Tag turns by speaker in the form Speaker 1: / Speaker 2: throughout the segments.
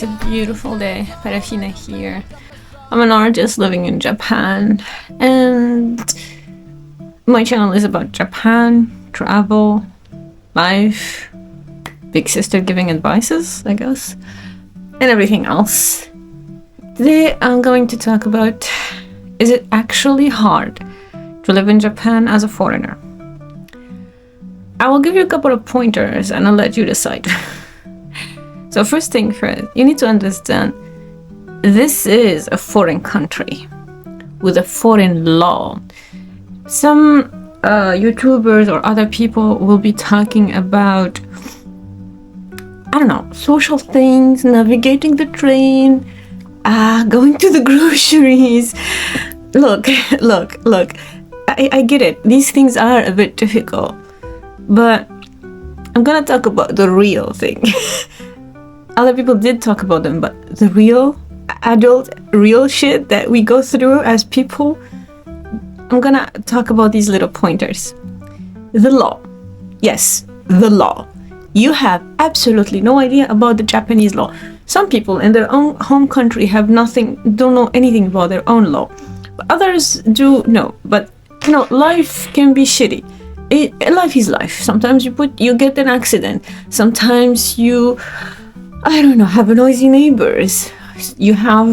Speaker 1: It's a beautiful day, Parafina here. I'm an artist living in Japan, and my channel is about Japan, travel, life, big sister giving advices, I guess, and everything else. Today I'm going to talk about, is it actually hard to live in Japan as a foreigner? I will give you a couple of pointers and I'll let you decide. So first thing first, you need to understand this is a foreign country with a foreign law. Some YouTubers or other people will be talking about, I don't know, social things, navigating the train, going to the groceries. Look, I get it. These things are a bit difficult, but I'm gonna talk about the real thing. Other people did talk about them, but the real adult, real shit that we go through as people, I'm gonna talk about these little pointers. The law. Yes, the law. You have absolutely no idea about the Japanese law. Some people in their own home country don't know anything about their own law. But others do know. But life can be shitty. Life is life. Sometimes you get an accident. Sometimes you have noisy neighbors. You have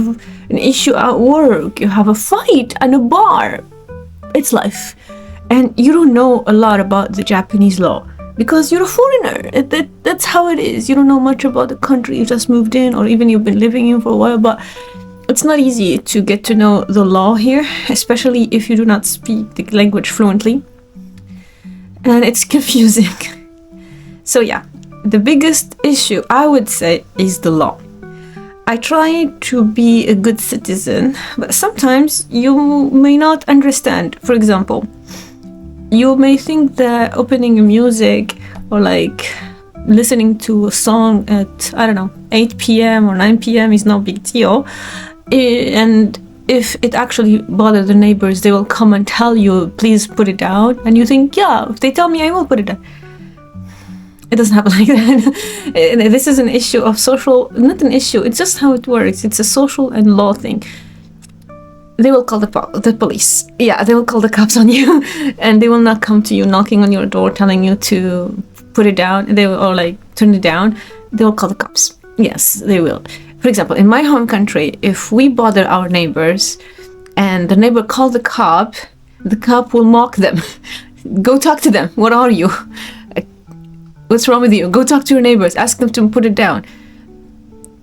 Speaker 1: an issue at work. You have a fight in a bar. It's life. And you don't know a lot about the Japanese law because you're a foreigner. That's how it is. You don't know much about the country. You just moved in, or even you've been living in for a while, but it's not easy to get to know the law here, especially if you do not speak the language fluently. And it's confusing. So yeah, the biggest issue I would say is the law. I try to be a good citizen, but sometimes you may not understand. For example, you may think that opening music or listening to a song at 8 p.m. or 9 p.m. is no big deal. And if it actually bothers the neighbors, they will come and tell you, please put it down. And you think, yeah, if they tell me, I will put it down. It doesn't happen like that. This is an issue of not an issue, it's just how it works. It's a social and law thing. They will call the police. Yeah, they will call the cops on you. And they will not come to you knocking on your door telling you to put it down. They will, or turn it down. They will call the cops. Yes, they will. For example, in my home country, if we bother our neighbors and the neighbor calls the cop will mock them. Go talk to them. What are you? What's wrong with you? Go talk to your neighbors. Ask them to put it down.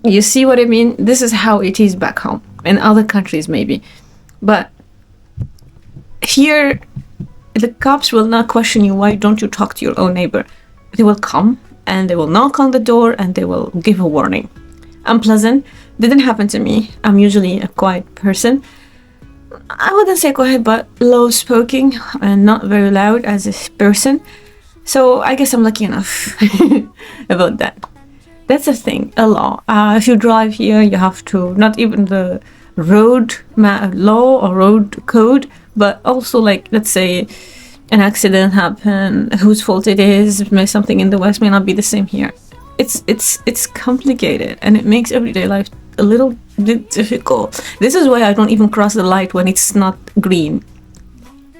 Speaker 1: You see what I mean? This is how it is back home. In other countries, maybe. But here, the cops will not question you. Why don't you talk to your own neighbor? They will come and they will knock on the door and they will give a warning. Unpleasant. Didn't happen to me. I'm usually a quiet person. I wouldn't say quiet, but low-spoken and not very loud as a person. So I guess I'm lucky enough about that. That's a thing, a law. If you drive here, you have to, not even the road law or road code, but also let's say an accident happened, whose fault it is, something in the West may not be the same here. It's complicated and it makes everyday life a little bit difficult. This is why I don't even cross the light when it's not green.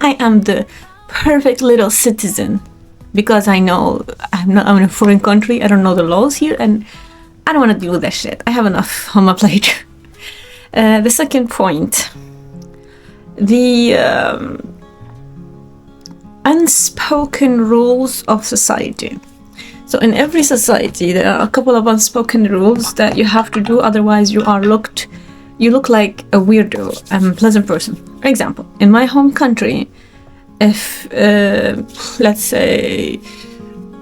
Speaker 1: I am the perfect little citizen. Because I know I'm in a foreign country, I don't know the laws here, and I don't want to deal with that shit. I have enough on my plate. The second point, the unspoken rules of society. So in every society, there are a couple of unspoken rules that you have to do, otherwise you look like a weirdo, unpleasant person. For example, in my home country, if let's say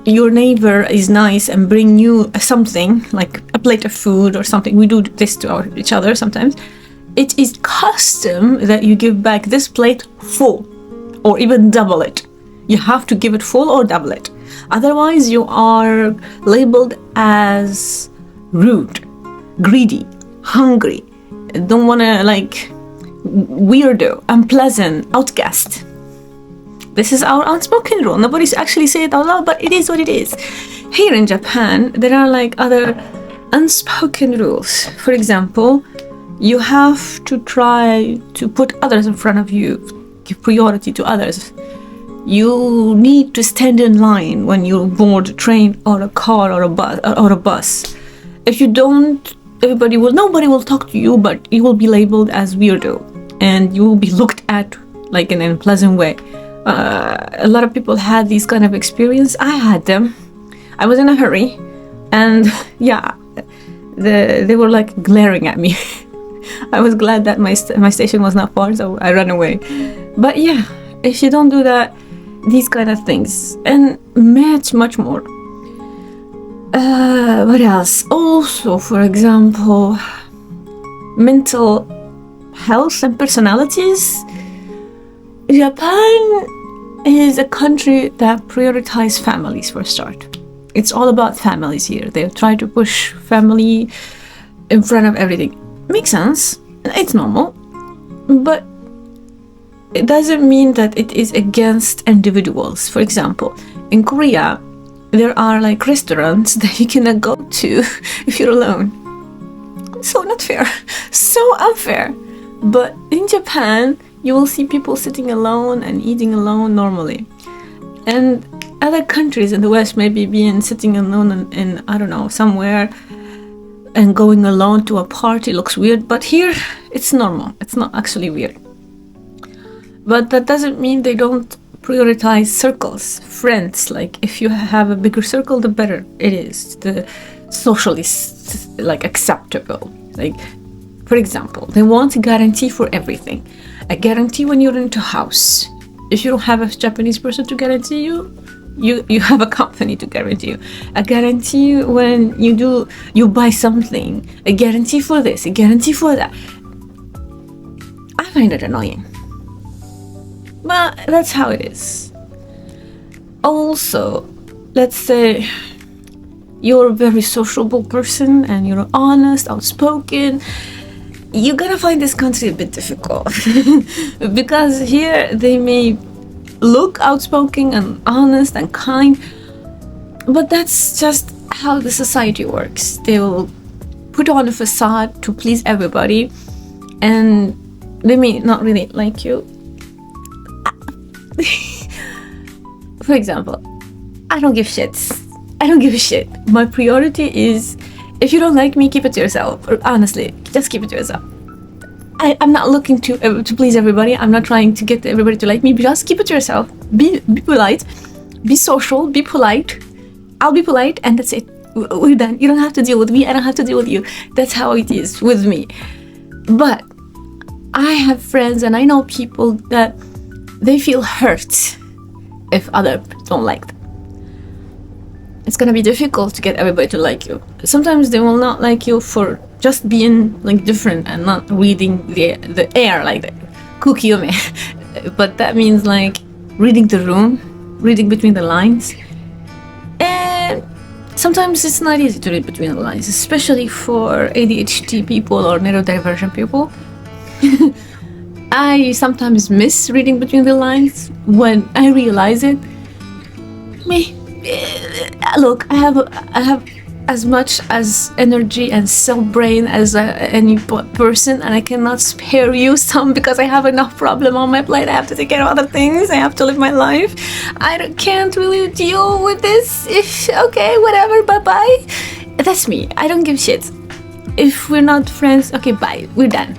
Speaker 1: your neighbor is nice and bring you something like a plate of food or something, we do this to each other sometimes, it is custom that you give back this plate full or even double it. You have to give it full or double it, otherwise you are labeled as rude, greedy, hungry, don't want to weirdo, unpleasant, outcast. This is our unspoken rule. Nobody's actually saying it out loud, but it is what it is. Here in Japan, there are other unspoken rules. For example, you have to try to put others in front of you, give priority to others. You need to stand in line when you board a train or a car or a bus. If you don't, nobody will talk to you, but you will be labeled as weirdo, and you will be looked at like in an unpleasant way. A lot of people had these kind of experience. I had them. I was in a hurry, and yeah, they were like glaring at me. I was glad that my station was not far, so I ran away. But yeah, if you don't do that, these kind of things, and much more. What else? Also, for example, mental health and personalities. Japan is a country that prioritizes families for a start. It's all about families here. They try to push family in front of everything. Makes sense. It's normal. But it doesn't mean that it is against individuals. For example, in Korea, there are like restaurants that you cannot go to if you're alone. So not fair. So unfair. But in Japan, you will see people sitting alone and eating alone normally. And other countries in the West maybe being sitting alone in I don't know, somewhere, and going alone to a party looks weird. But here, it's normal. It's not actually weird. But that doesn't mean they don't prioritize circles, friends. Like if you have a bigger circle, the better it is. The socially like acceptable. Like, for example, they want a guarantee for everything. A guarantee when you're into house. If you don't have a Japanese person to guarantee you have a company to guarantee you. A guarantee when you buy something. A guarantee for this, a guarantee for that. I find it annoying. But that's how it is. Also, let's say you're a very sociable person and you're honest, outspoken. You're gonna find this country a bit difficult. Because here they may look outspoken and honest and kind, but that's just how the society works. They will put on a facade to please everybody, and they may not really like you. For example, I don't give shits. I don't give a shit. My priority is, if you don't like me, keep it to yourself. Or honestly, just keep it to yourself. I'm not looking to please everybody. I'm not trying to get everybody to like me. Just keep it to yourself. Be polite. Be social. Be polite. I'll be polite, and that's it. We're done. You don't have to deal with me. I don't have to deal with you. That's how it is with me. But I have friends, and I know people that they feel hurt if others don't like them. It's gonna be difficult to get everybody to like you. Sometimes they will not like you for just being like different and not reading the air like the kukiume. But that means like reading the room, reading between the lines. And sometimes it's not easy to read between the lines, especially for ADHD people or neurodivergent people. I sometimes miss reading between the lines. When I realize it, look, I have as much as energy and cell brain as any person, and I cannot spare you some because I have enough problem on my plate. I have to take care of other things. I have to live my life. Can't really deal with this. Okay, whatever, bye-bye. That's me. I don't give shit. If we're not friends, okay, bye. We're done.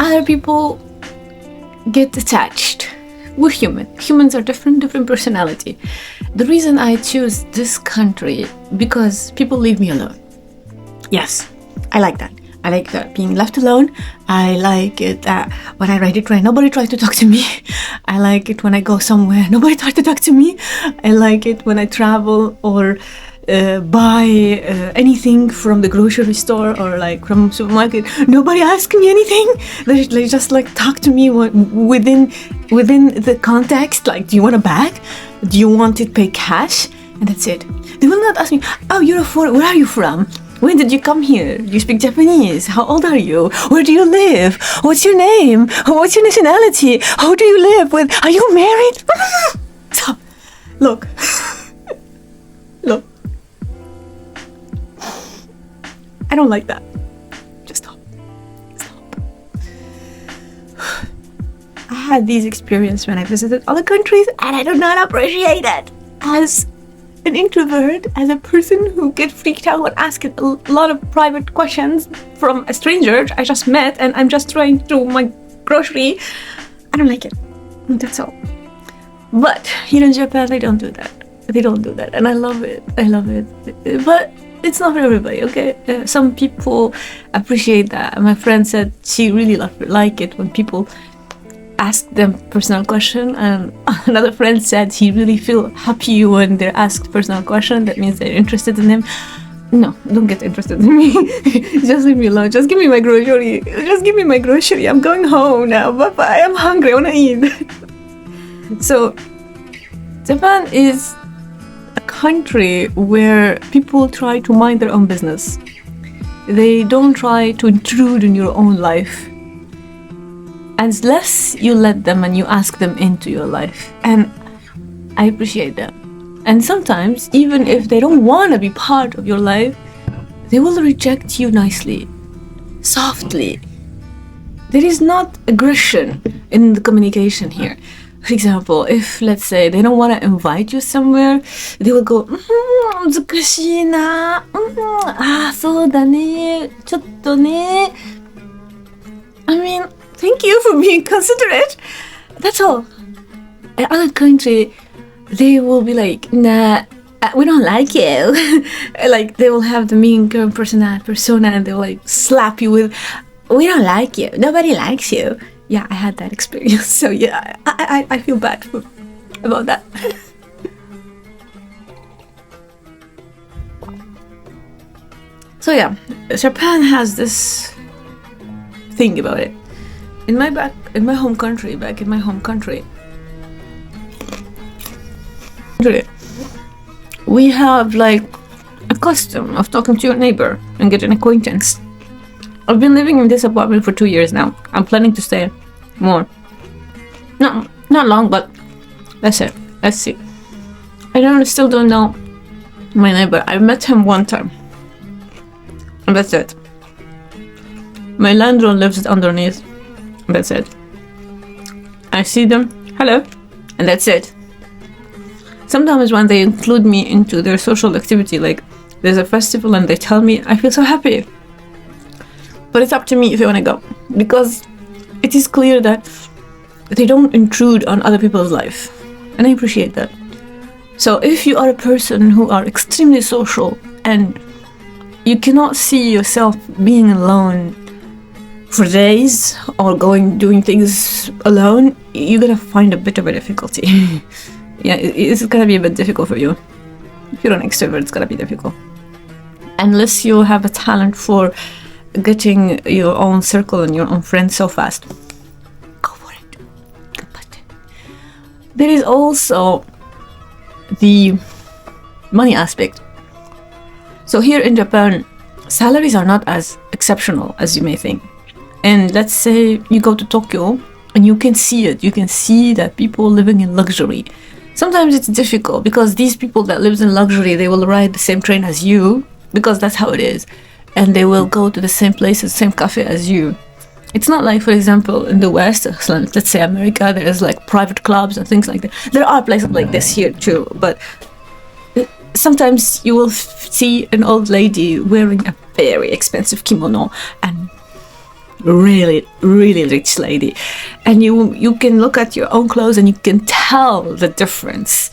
Speaker 1: Other people get attached. We're human. Humans are different personality. The reason I choose this country, because people leave me alone. Yes, I like that. I like that being left alone. I like it that when I ride a train, nobody tries to talk to me. I like it when I go somewhere, nobody tries to talk to me. I like it when I travel or buy anything from the grocery store or like from supermarket. Nobody asks me anything. They just like talk to me within the context. Like, do you want a bag? Do you want it pay cash? And that's it. They will not ask me, oh, you're a foreigner. Where are you from? When did you come here? Do you speak Japanese? How old are you? Where do you live? What's your name? What's your nationality? Who do you live with? Are you married? Stop. Look. Look. I don't like that. Just stop. I had these experiences when I visited other countries, and I do not appreciate it. As an introvert, as a person who gets freaked out when asking a lot of private questions from a stranger I just met, and I'm just trying to do my grocery, I don't like it. That's all. But here in Japan, they don't do that. And I love it. But it's not for everybody, okay? Some people appreciate that. My friend said she really like it when people ask them personal question, and another friend said he really feel happy when they're asked personal question. That means they're interested in him. No, don't get interested in me. Just leave me alone. Just give me my grocery. I'm going home now. Bye-bye. I'm hungry. I want to eat. So, Japan is a country where people try to mind their own business. They don't try to intrude in your own life. Unless you let them and you ask them into your life. And I appreciate that. And sometimes, even if they don't want to be part of your life, they will reject you nicely, softly. There is not aggression in the communication here. For example, if, let's say, they don't want to invite you somewhere, they will go, 難しいな、そうだね、ちょっとね. I mean, thank you for being considerate. That's all. In other country, they will be like, nah, we don't like you. Like, they will have the mean girl persona, and they will like slap you with, we don't like you. Nobody likes you. Yeah, I had that experience. So yeah, I feel bad about that. So yeah, Japan has this thing about it. In my home country, we have like a custom of talking to your neighbor and get an acquaintance. I've been living in this apartment for 2 years now. I'm planning to stay more. Not long, but that's it. Let's see. Still don't know my neighbor. I met him one time. And that's it. My landlord lives underneath. That's it. I see them. Hello. And that's it. Sometimes when they include me into their social activity, like there's a festival and they tell me, I feel so happy. But it's up to me if I want to go. Because it is clear that they don't intrude on other people's life. And I appreciate that. So if you are a person who are extremely social and you cannot see yourself being alone for days or doing things alone, you're gonna find a bit of a difficulty. Yeah, it's gonna be a bit difficult for you. If you're an extrovert, it's gonna be difficult. Unless you have a talent for getting your own circle and your own friends so fast. Go for it. But there is also the money aspect. So here in Japan, salaries are not as exceptional as you may think. And let's say you go to Tokyo and you can see it. You can see that people living in luxury. Sometimes it's difficult because these people that live in luxury, they will ride the same train as you because that's how it is. And they will go to the same places, same cafe as you. It's not like, for example, in the West, let's say America, there's like private clubs and things like that. There are places like this here too, but sometimes you will see an old lady wearing a very expensive kimono and really, really rich lady. And you can look at your own clothes and you can tell the difference,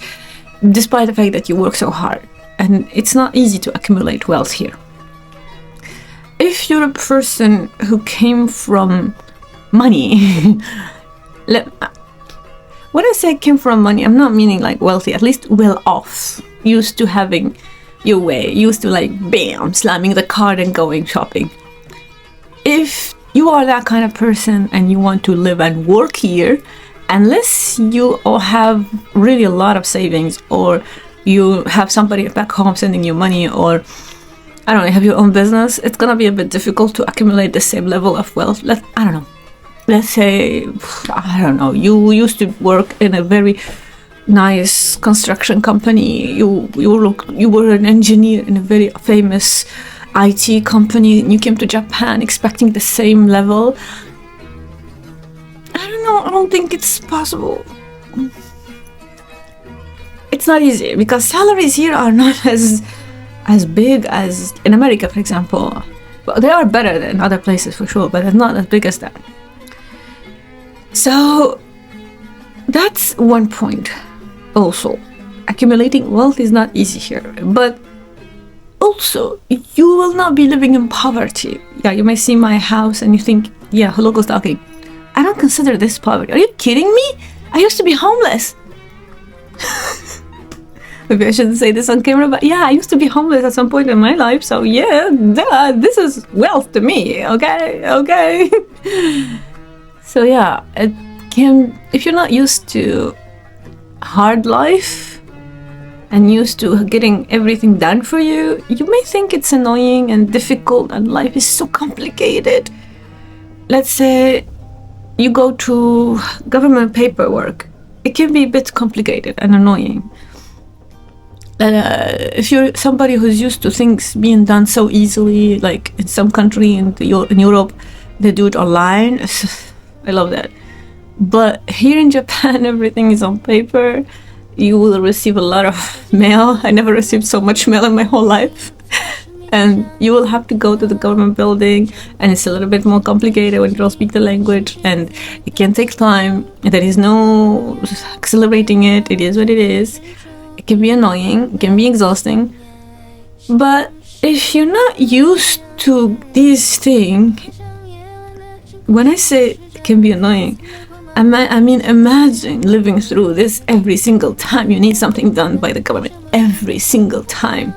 Speaker 1: despite the fact that you work so hard. And it's not easy to accumulate wealth here. If you're a person who came from money, when I say came from money, I'm not meaning like wealthy, at least well off, used to having your way, used to like bam, slamming the card and going shopping. If you are that kind of person and you want to live and work here, unless you all have really a lot of savings or you have somebody back home sending you money or I don't know, have your own business, it's gonna be a bit difficult to accumulate the same level of wealth. Let's say, I don't know, you used to work in a very nice construction company, you were an engineer in a very famous IT company and you came to Japan expecting the same level. I don't know, I don't think it's possible. It's not easy because salaries here are not as big as in America, for example. Well, they are better than other places for sure, but they're not as big as that. So that's one point. Also, accumulating wealth is not easy here, but also you will not be living in poverty. Yeah, you may see my house and you think, yeah, locals talking. I don't consider this poverty. Are you kidding me? I used to be homeless. Maybe I shouldn't say this on camera, but yeah, I used to be homeless at some point in my life. So yeah, this is wealth to me. Okay. So yeah, it can, if you're not used to hard life and used to getting everything done for you, you may think it's annoying and difficult and life is so complicated. Let's say you go to government paperwork. It can be a bit complicated and annoying. If you're somebody who's used to things being done so easily, like in some country in Europe, they do it online. I love that. But here in Japan, everything is on paper. You will receive a lot of mail. I never received so much mail in my whole life. And you will have to go to the government building, and it's a little bit more complicated when you don't speak the language, and it can take time. There is no accelerating it. It is what it is. It can be annoying, it can be exhausting, but if you're not used to these things, when I say it can be annoying, I mean imagine living through this every single time you need something done by the government, every single time.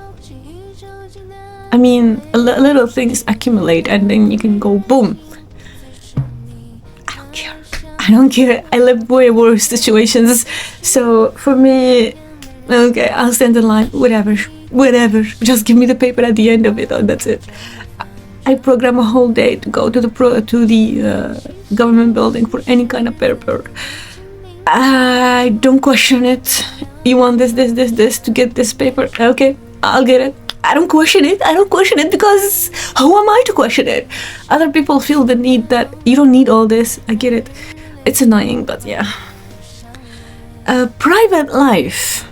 Speaker 1: I mean, little things accumulate and then you can go boom. I don't care. I live way worse situations, so for me, okay, I'll stand in line, whatever, just give me the paper at the end of it, and that's it. I program a whole day to go to the government building for any kind of paper. I don't question it. You want this to get this paper? Okay, I'll get it. I don't question it because who am I to question it? Other people feel the need that you don't need all this. I get it. It's annoying, but yeah. Private life.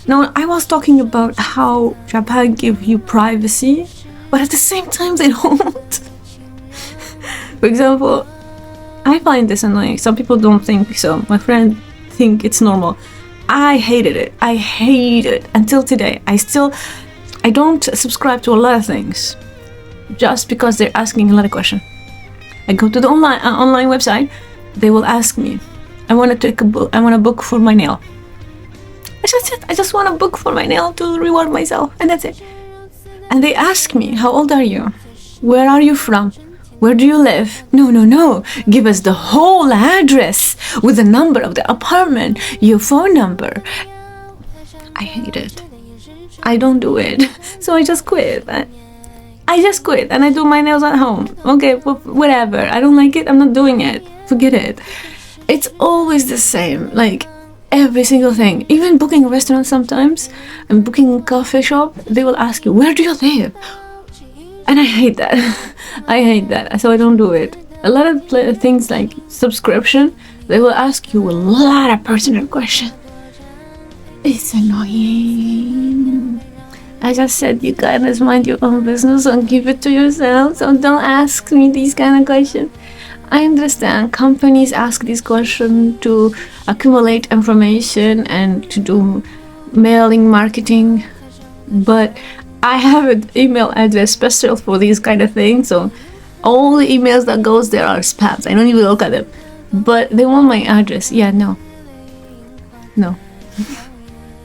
Speaker 1: Now, I was talking about how Japan gives you privacy, but at the same time they don't. For example, I find this annoying. Some people don't think so. My friend think it's normal. I hated it. I hate it until today. I don't subscribe to a lot of things just because they're asking a lot of questions. I go to the online website. They will ask me, I want a book for my nail. That's it. I just want a book for my nail to reward myself, and that's it. And they ask me, how old are you? Where are you from? Where do you live? No. Give us the whole address with the number of the apartment, your phone number. I hate it. I don't do it. So I just quit. I just quit and I do my nails at home. Okay, whatever. I don't like it. I'm not doing it. Forget it. It's always the same. Like, every single thing, even booking a restaurant sometimes and booking a coffee shop, they will ask you, where do you live? And I hate that. I hate that, so I don't do it. A lot of things like subscription, they will ask you a lot of personal questions. It's annoying. I just said you guys mind your own business and keep it to yourself, so don't ask me these kind of questions. I understand companies ask these questions to accumulate information and to do mailing marketing, but I have an email address special for these kind of things, so all the emails that goes there are spams. I don't even look at them, but they want my address. Yeah, no, not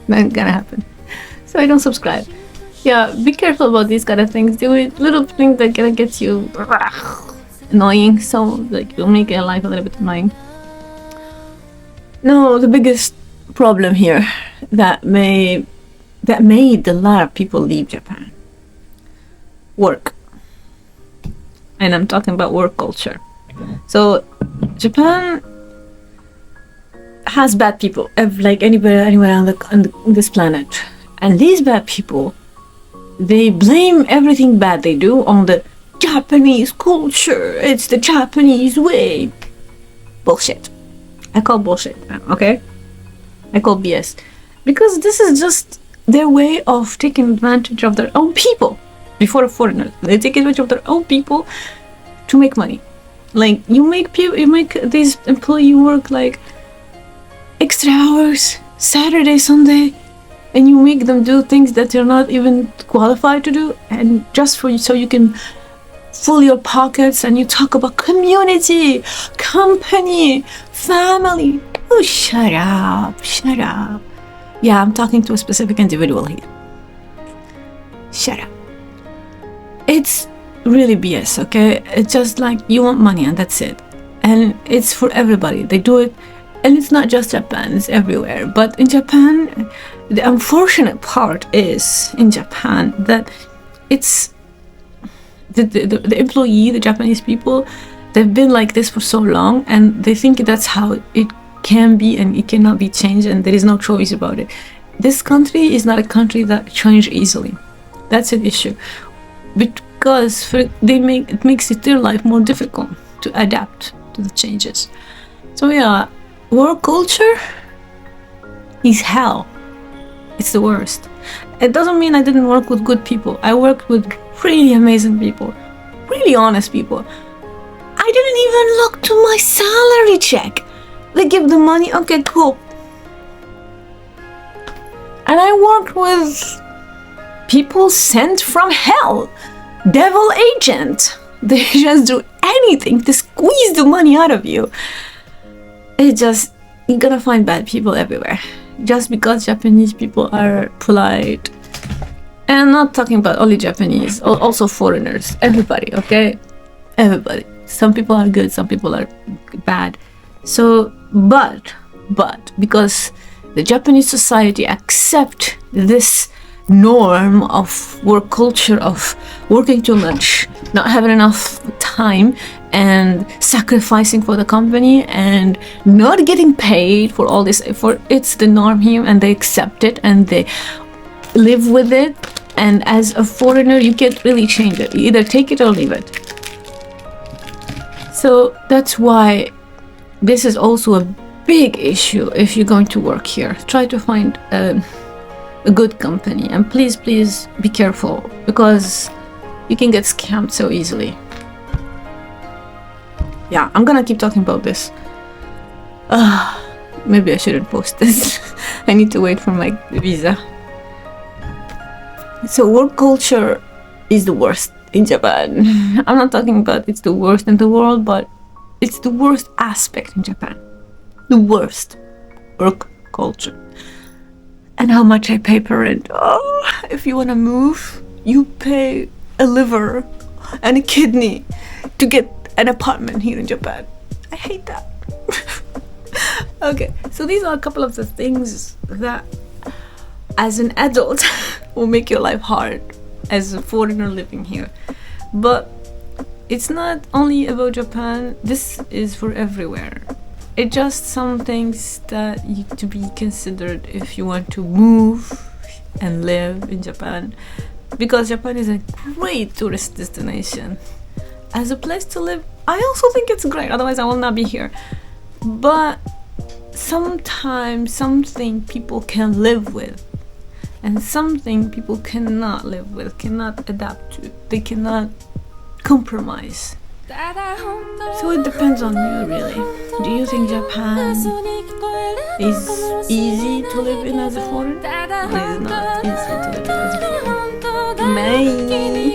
Speaker 1: gonna happen. So I don't subscribe. Yeah, be careful about these kind of things. Do it, little things that gonna get you annoying, so like you'll make your life a little bit annoying. No, the biggest problem here that made a lot of people leave Japan: work. And I'm talking about work culture. So Japan has bad people, like anywhere on this planet, and these bad people they blame everything bad they do on the Japanese culture. It's the Japanese way. Bullshit. I call bullshit, okay? I call BS. Because this is just their way of taking advantage of their own people before a foreigner. They take advantage of their own people to make money. Like, you make these employee work like extra hours, Saturday, Sunday, and you make them do things that they're not even qualified to do, and just for you, so you can fill your pockets. And you talk about community, company, family. Oh, shut up. Yeah, I'm talking to a specific individual here. Shut up. It's really BS, okay? It's just like you want money and that's it. And it's for everybody. They do it. And it's not just Japan, it's everywhere. But in Japan, the unfortunate part is in Japan that it's the employee, the Japanese people, they've been like this for so long, and they think that's how it can be, and it cannot be changed, and there is no choice about it. This country is not a country that change easily. That's an issue, because it makes their life more difficult to adapt to the changes. So yeah, work culture is hell. It's the worst. It doesn't mean I didn't work with good people. I worked with really amazing people, really honest people. I didn't even look to my salary check. They give the money, okay, cool. And I worked with people sent from hell, devil agent. They just do anything to squeeze the money out of you. You're gonna find bad people everywhere. Just because Japanese people are polite. And I'm not talking about only Japanese, also foreigners, everybody, okay? Everybody. Some people are good, some people are bad. So, but, because the Japanese society accept this norm of work culture, of working too much, not having enough time, and sacrificing for the company, and not getting paid for all this effort, it's the norm here, and they accept it, and they live with it. And as a foreigner, you can't really change it. You either take it or leave it. So that's why this is also a big issue if you're going to work here. Try to find a good company, and please be careful, because you can get scammed so easily. Yeah, I'm gonna keep talking about this. Maybe I shouldn't post this. I need to wait for my visa. So work culture is the worst in Japan. I'm not talking about it's the worst in the world, but it's the worst aspect in Japan. The worst work culture. And how much I pay per rent. Oh, if you want to move, you pay a liver and a kidney to get an apartment here in Japan. I hate that. Okay, so these are a couple of the things that as an adult will make your life hard as a foreigner living here. But it's not only about Japan, this is for everywhere. It's just some things that need to be considered if you want to move and live in Japan, because Japan is a great tourist destination. As a place to live, I also think it's great, otherwise I will not be here. But sometimes something people can live with, and something people cannot live with, cannot adapt to, they cannot compromise. So it depends on you, really. Do you think Japan is easy to live in as a foreigner? Or is not easy to live in as a foreigner? Bye.